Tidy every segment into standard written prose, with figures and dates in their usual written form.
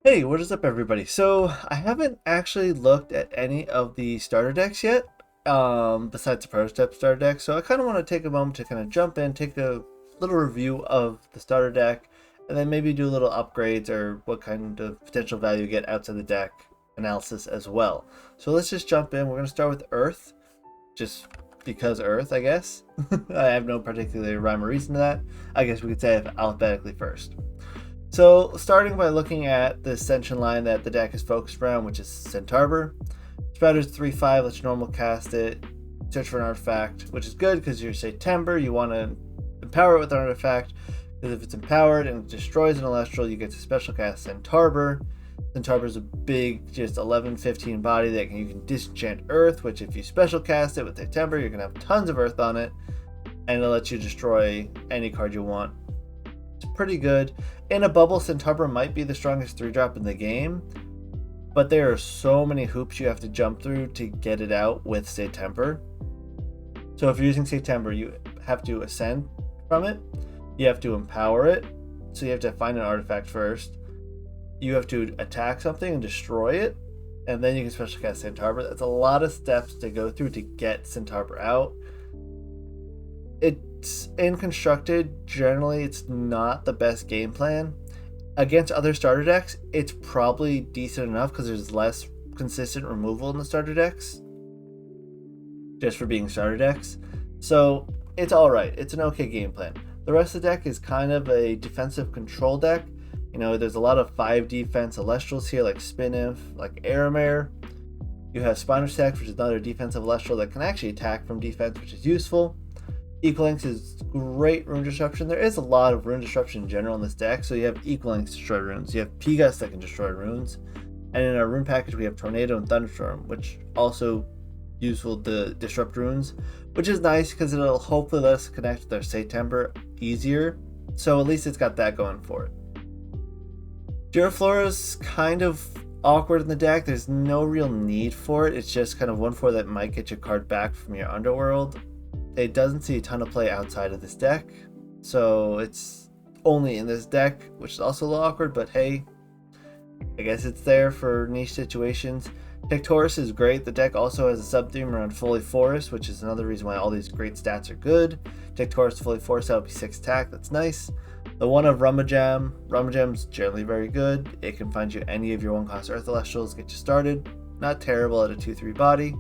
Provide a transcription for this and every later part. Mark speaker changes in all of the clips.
Speaker 1: Hey, what is up, everybody? So, I haven't actually looked at any of the starter decks yet, besides the prototype starter deck. So, I kind of want to take a moment to kind of jump in, take a little review of the starter deck, and then maybe do a little upgrades or what kind of potential value you get outside the deck analysis as well. So, let's just jump in. We're going to start with Earth, just because Earth, I guess. I have no particular rhyme or reason to that. I guess we could say it alphabetically first. So, starting by looking at the ascension line that the deck is focused around, which is Centarbour. Sprouter's 3/5, let's normal cast it, search for an artifact, which is good because you're September, you want to empower it with an artifact, because if it's empowered and it destroys an Elestral, you get to special cast Centarbour. Centarbour's a big, just 11-15 body that you can disenchant Earth, which if you special cast it with September, you're going to have tons of Earth on it, and it'll let you destroy any card you want. It's pretty good. In a bubble, Centarbour might be the strongest 3-drop in the game, but there are so many hoops you have to jump through to get it out with September. So if you're using September, you have to ascend from it, you have to empower it, so you have to find an artifact first, you have to attack something and destroy it, and then you can special cast Centarbour. That's a lot of steps to go through to get Centarbour out. It's in constructed, generally it's not the best game plan. Against other starter decks, it's probably decent enough because there's less consistent removal in the starter decks, just for being starter decks. So it's alright, it's an okay game plan. The rest of the deck is kind of a defensive control deck. You know, there's a lot of 5 defense Elestrals here, like Spinif, like Aramare. You have Spinosax, which is another defensive Elestral that can actually attack from defense, which is useful. Equalinx is great rune disruption. There is a lot of rune disruption in general in this deck. So you have Equalinx destroy runes, you have Pegas that can destroy runes, and in our rune package we have Tornado and Thunderstorm, which also useful to disrupt runes, which is nice because it'll hopefully let us connect with our September easier. So at least it's got that going for it. Giraflora's kind of awkward in the deck. There's no real need for it. It's just kind of 1/4 that might get your card back from your Underworld. It doesn't see a ton of play outside of this deck, so it's only in this deck, which is also a little awkward, but hey, I guess it's there for niche situations. Tectorus is great. The deck also has a sub-theme around Fully Forest, which is another reason why all these great stats are good. Tectorus Fully Forest, that would be 6 attack, that's nice. The one of Rummajam's generally very good. It can find you any of your 1-cost Earth Elestrals, get you started. Not terrible at a 2/3 body.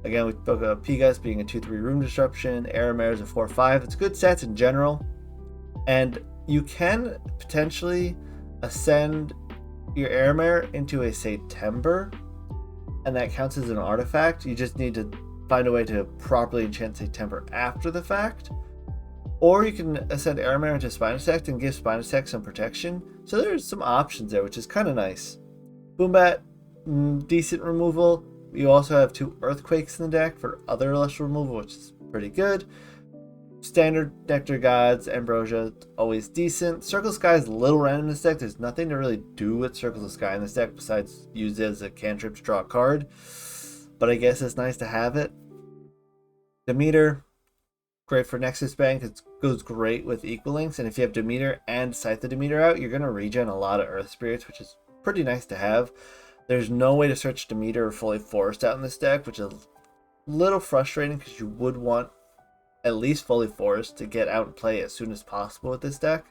Speaker 1: Again, we spoke about Pegas being a 2/3 rune disruption, Aramare is a 4/5. It's good stats in general, and you can potentially ascend your Aramare into a September, and that counts as an artifact. You just need to find a way to properly enchant September after the fact. Or you can ascend Aramare into Spinosax and give Spinosax some protection. So there's some options there, which is kind of nice. Boombat, decent removal. You also have 2 Earthquakes in the deck for other Celestial removal, which is pretty good. Standard Nectar Gods, Ambrosia, always decent. Circle of Sky is a little random in this deck. There's nothing to really do with Circles of Sky in this deck besides use it as a cantrip to draw a card. But I guess it's nice to have it. Demeter, great for Nexus Bank. It goes great with Equalinx. And if you have Demeter and Scythe the Demeter out, you're going to regen a lot of Earth Spirits, which is pretty nice to have. There's no way to search Demeter or Fully Forest out in this deck, which is a little frustrating because you would want at least Fully Forest to get out and play as soon as possible with this deck.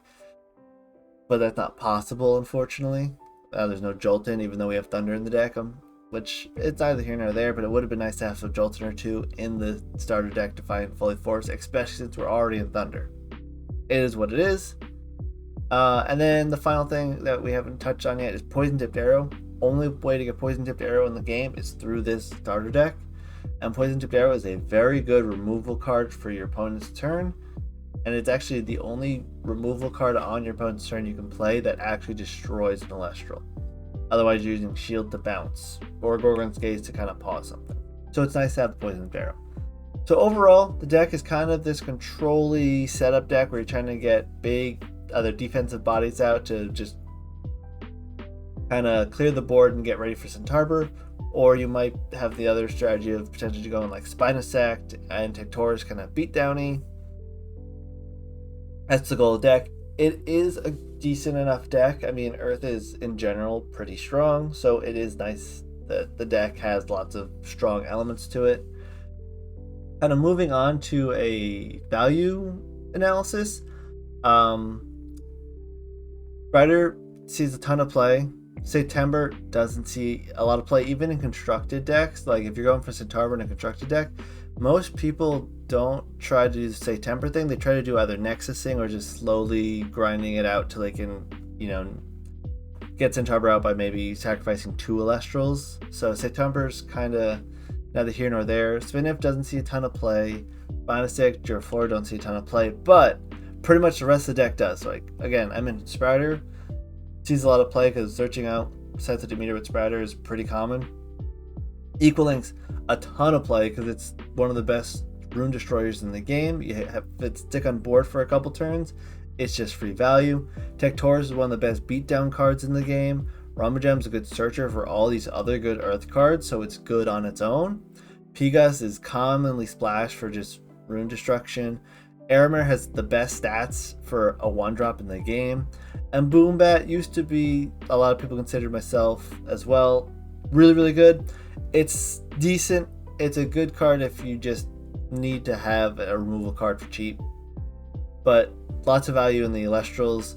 Speaker 1: But that's not possible, unfortunately. There's no Jolton, even though we have Thunder in the deck, which it's either here nor there, but it would have been nice to have some Jolton or 2 in the starter deck to find Fully Forest, especially since we're already in Thunder. It is what it is. And then the final thing that we haven't touched on yet is Poison Tipped Arrow. Only way to get Poison Tipped Arrow in the game is through this starter deck, and Poison Tipped Arrow is a very good removal card for your opponent's turn, and it's actually the only removal card on your opponent's turn you can play that actually destroys an Elestral. Otherwise you're using Shield to bounce, or Gorgon's Gaze to kind of pause something. So it's nice to have the Poison Tipped Arrow. So overall, the deck is kind of this control-y setup deck where you're trying to get big other defensive bodies out to just kind of clear the board and get ready for Centarbour, or you might have the other strategy of potentially going like Spinosact and Tectorus kind of beat downy. That's the goal of the deck. It is a decent enough deck. I mean, Earth is in general pretty strong, so it is nice that the deck has lots of strong elements to it. Kind of moving on to a value analysis. Strider sees a ton of play. Centarbour doesn't see a lot of play, even in constructed decks. Like if you're going for Centarbour in a constructed deck, most people don't try to do the Centarbour thing. They try to do either Nexusing or just slowly grinding it out till they can, get Centarbour out by maybe sacrificing 2 Elestrals. So Centarbour's kind of neither here nor there. Spinif doesn't see a ton of play. Bonastic, Giraflora don't see a ton of play, but pretty much the rest of the deck does. Like again, I'm in Strider, sees a lot of play because searching out Scythe of Demeter with Strider is pretty common. Equalings, a ton of play because it's one of the best rune destroyers in the game. You have it stick on board for a couple turns, it's just free value. Tectorus is one of the best beatdown cards in the game. Rummagem's a good searcher for all these other good Earth cards, so it's good on its own. Pegas is commonly splashed for just rune destruction. Aramir has the best stats for a 1-drop in the game. And Boombat used to be, a lot of people considered myself as well, really, really good. It's decent. It's a good card if you just need to have a removal card for cheap. But lots of value in the Elestrals.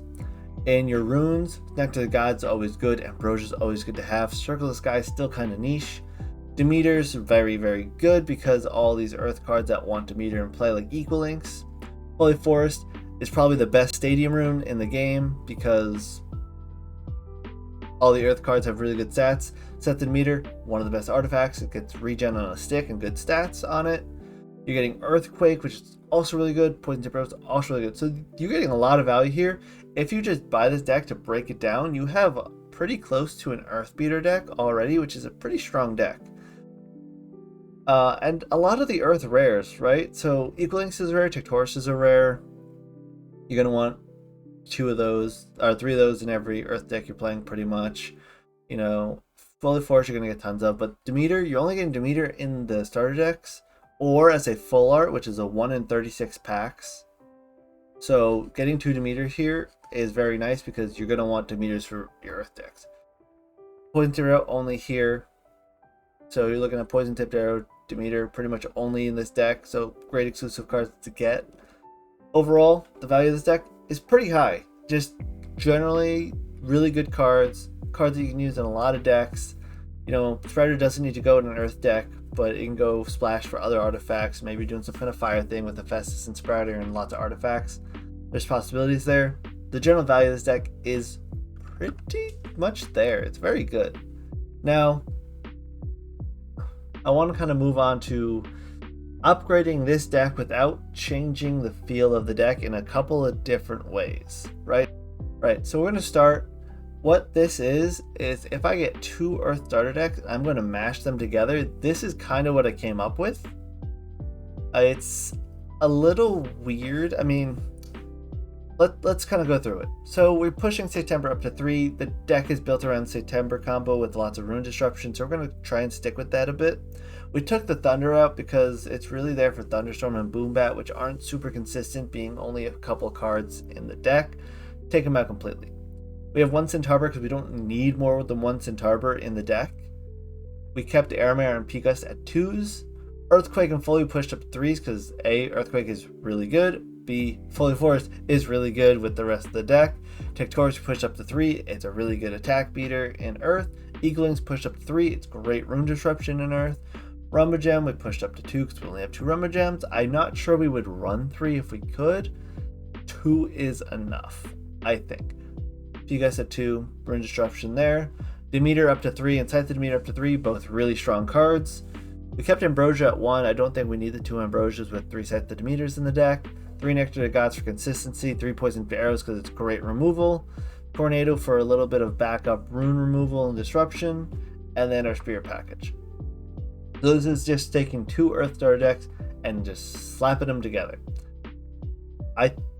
Speaker 1: In your runes, Nectar of the Gods always good. Ambrosia's always good to have. Circle of the Sky is still kind of niche. Demeter's very, very good because all these Earth cards that want Demeter in play, like Equalinks. Holy Forest is probably the best stadium rune in the game because all the Earth cards have really good stats. Scythe of Demeter, one of the best artifacts. It gets regen on a stick and good stats on it. You're getting Earthquake, which is also really good. Poison Tip Arrows, also really good. So you're getting a lot of value here. If you just buy this deck to break it down, you have pretty close to an Earth Beater deck already, which is a pretty strong deck. And a lot of the Earth rares, right? So Equalinks is rare, Tectorus is a rare. You're going to want 2 of those, or 3 of those in every Earth deck you're playing pretty much. Fully Force you're going to get tons of, but Demeter, you're only getting Demeter in the starter decks, or as a full art, which is a 1 in 36 packs. So getting 2 Demeter here is very nice because you're going to want Demeters for your Earth decks. Poison Tipped Arrow only here. So you're looking at Poison Tipped Arrow, Demeter pretty much only in this deck, so great exclusive cards to get. Overall, the value of this deck is pretty high. Just generally really good cards that you can use in a lot of decks. Strider doesn't need to go in an Earth deck, but it can go splash for other artifacts, maybe doing some kind of fire thing with Hephaestus and Strider and lots of artifacts. There's possibilities there. The general value of this deck is pretty much there. It's very good. Now, I want to kind of move on to upgrading this deck without changing the feel of the deck in a couple of different ways, right? So we're going to start. What this is if I get 2 Earth starter decks, I'm going to mash them together. This is kind of what I came up with. It's a little weird. I mean, let's kind of go through it. So we're pushing Centarbour up to 3. The deck is built around Centarbour combo with lots of rune disruption, so we're going to try and stick with that a bit. We took the Thunder out because it's really there for Thunderstorm and Boombat, which aren't super consistent, being only a couple cards in the deck. Take them out completely. We have 1 Centarbour because we don't need more than 1 Centarbour in the deck. We kept Aramir and Pegas at 2s. Earthquake and Fully pushed up to 3s because A, Earthquake is really good. B, Fully Force is really good with the rest of the deck. Tectorus pushed up to 3. It's a really good attack beater in Earth. Eaglings pushed up to 3. It's great rune disruption in Earth. Rummagem we pushed up to 2 because we only have 2 Rummagems. I'm not sure we would run 3 if we could. 2 is enough, I think. Pegas at 2, rune disruption there. Demeter up to 3 and Scythe of Demeter up to 3, both really strong cards. We kept Ambrosia at 1. I don't think we need the 2 Ambrosias with 3 Scythe of Demeters in the deck. 3 Nectar of the Gods for consistency, 3 Poison Arrows because it's great removal. Tornado for a little bit of backup rune removal and disruption, and then our Spirit package. So this is just taking 2 Earth Star decks and just slapping them together.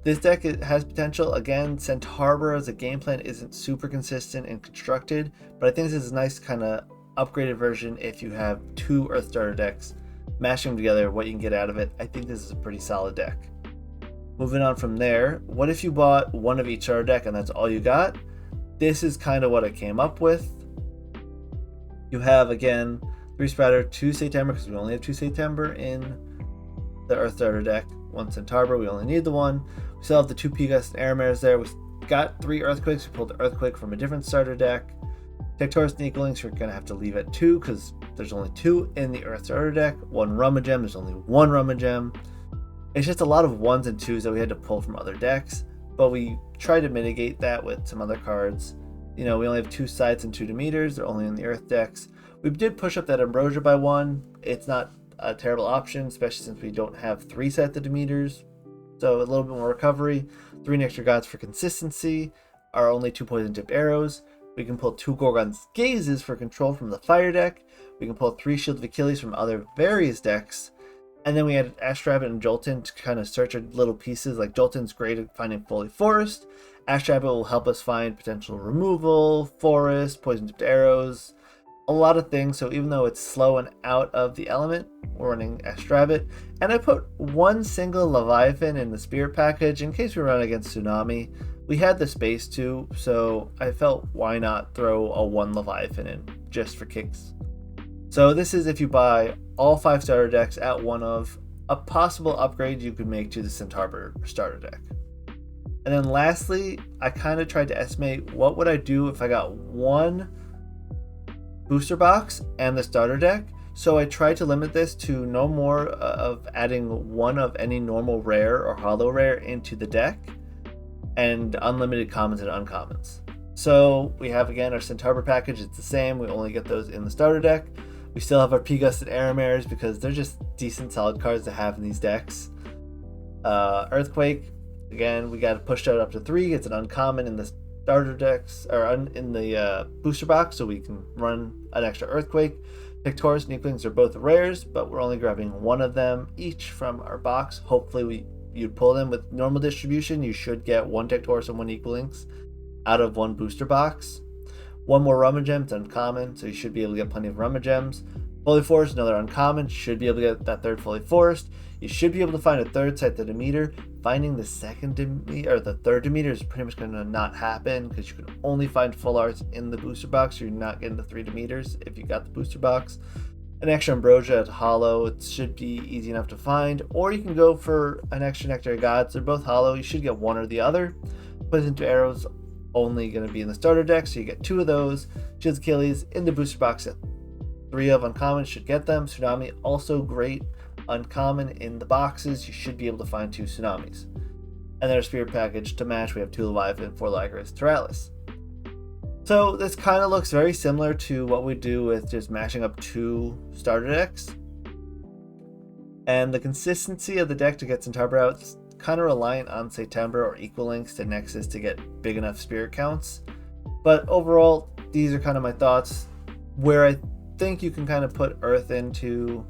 Speaker 1: This deck has potential. Again, Centarbour as a game plan isn't super consistent and constructed, but I think this is a nice kind of upgraded version if you have 2 Earth Starter decks. Mashing them together, what you can get out of it, I think this is a pretty solid deck. Moving on from there, what if you bought one of each starter deck and that's all you got? This is kind of what I came up with. You have, again, 3 Spreader, 2 Centarbour, because we only have 2 Centarbour in the Earth starter deck. 1 Centarbour, we only need the one. We still have the 2 P-Gust and Air Mares there. We got 3 Earthquakes. We pulled the Earthquake from a different starter deck. Tectorus and Equalings, you're going to have to leave at 2 because there's only 2 in the Earth starter deck. 1 Rummagem, there's only 1 Rummagem. It's just a lot of 1s and 2s that we had to pull from other decks, but we tried to mitigate that with some other cards. You know, we only have 2 Sights and 2 Demeters. They're only in the Earth decks. We did push up that Ambrosia by 1. It's not a terrible option, especially since we don't have 3 sets of Demeters. So a little bit more recovery. 3 Nectar Gods for consistency. Our only 2 Poison Tipped Arrows. We can pull 2 Gorgon's Gazes for control from the Fire deck. We can pull 3 Shield of Achilles from other various decks. And then we added Ash Rabbit and Jolton to kind of search our little pieces. Like Jolton's great at finding Foley Forest. Ash Rabbit will help us find potential removal, forest, poison tipped arrows, a lot of things. So even though it's slow and out of the element, we're running Ash Rabbit. And I put 1 single Leviathan in the Spirit package in case we run against Tsunami. We had the space to, so I felt why not throw a 1 Leviathan in just for kicks. So this is if you buy all 5 starter decks at one of a possible upgrade you could make to the Centarbour starter deck. And then lastly, I kind of tried to estimate what would I do if I got 1 booster box and the starter deck. So I tried to limit this to no more of adding 1 of any normal rare or hollow rare into the deck and unlimited commons and uncommons. So we have again our Centarbour package. It's the same. We only get those in the starter deck. We still have our P-Gust and Air Mares because they're just decent solid cards to have in these decks. Earthquake, again, we got to push that up to 3. It's an uncommon in the starter decks, or in the booster box, so we can run an extra Earthquake. Tectorus and Equalings are both rares, but we're only grabbing 1 of them each from our box. Hopefully you'd pull them with normal distribution. You should get 1 Tectorus and 1 Equalings out of 1 booster box. 1 more Rummagem, it's uncommon, so you should be able to get plenty of Rummagems. Foley Forest, another uncommon, should be able to get that 3rd Foley Forest. You should be able to find a 3rd Scythe Demeter. Finding the 2nd Demeter, or the 3rd Demeter, is pretty much going to not happen because you can only find full arts in the booster box. So you're not getting the 3 Demeters if you got the booster box. An extra Ambrosia at hollow, it should be easy enough to find. Or you can go for an extra Nectar of Gods. They're both hollow. You should get 1 or the other. Poison to Arrows, only going to be in the starter deck, so you get 2 of those. Shields Achilles in the booster box at 3 of uncommon, should get them. Tsunami, also great uncommon in the boxes. You should be able to find 2 Tsunamis. And then our Spirit package to match, we have 2 Leviathan, 4 Lycris, Teralis. So this kind of looks very similar to what we do with just mashing up 2 starter decks. And the consistency of the deck to get Centarbour out is kind of reliant on Centarbour or Equalings to Nexus to get big enough spirit counts. But overall, these are kind of my thoughts where I think you can kind of put Earth into.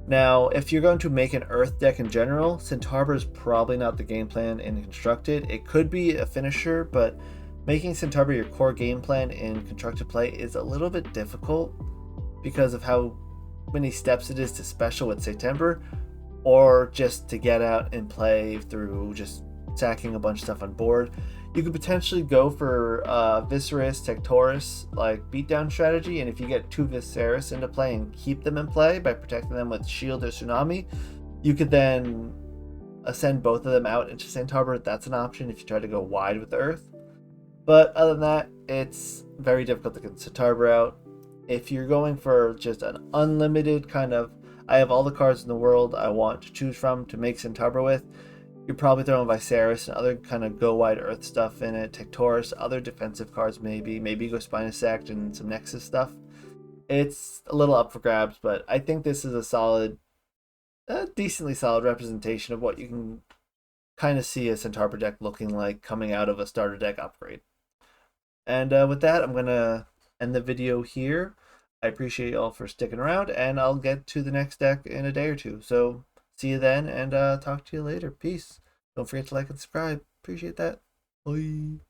Speaker 1: Now, if you're going to make an Earth deck in general, Centarbour is probably not the game plan in Constructed. It could be a finisher, but making Centarbour your core game plan in Constructed play is a little bit difficult because of how many steps it is to special with Centarbour, or just to get out and play through just sacking a bunch of stuff on board. You could potentially go for Viserys, Tectorus, like beatdown strategy, and if you get 2 Viserys into play and keep them in play by protecting them with Shield or Tsunami, you could then ascend both of them out into Centarbour. That's an option if you try to go wide with the Earth. But other than that, it's very difficult to get Centarbour out. If you're going for just an unlimited kind of, I have all the cards in the world I want to choose from to make Centarbour with, you're probably throwing Viserys and other kind of go wide Earth stuff in it, Tectorus, other defensive cards maybe you go Spinosact and some Nexus stuff. It's a little up for grabs, but I think this is a solid, decently solid representation of what you can kind of see a Centarbour deck looking like coming out of a starter deck upgrade. And with that, I'm going to end the video here. I appreciate you all for sticking around, and I'll get to the next deck in a day or 2. So see you then, and talk to you later. Peace. Don't forget to like and subscribe. Appreciate that. Bye.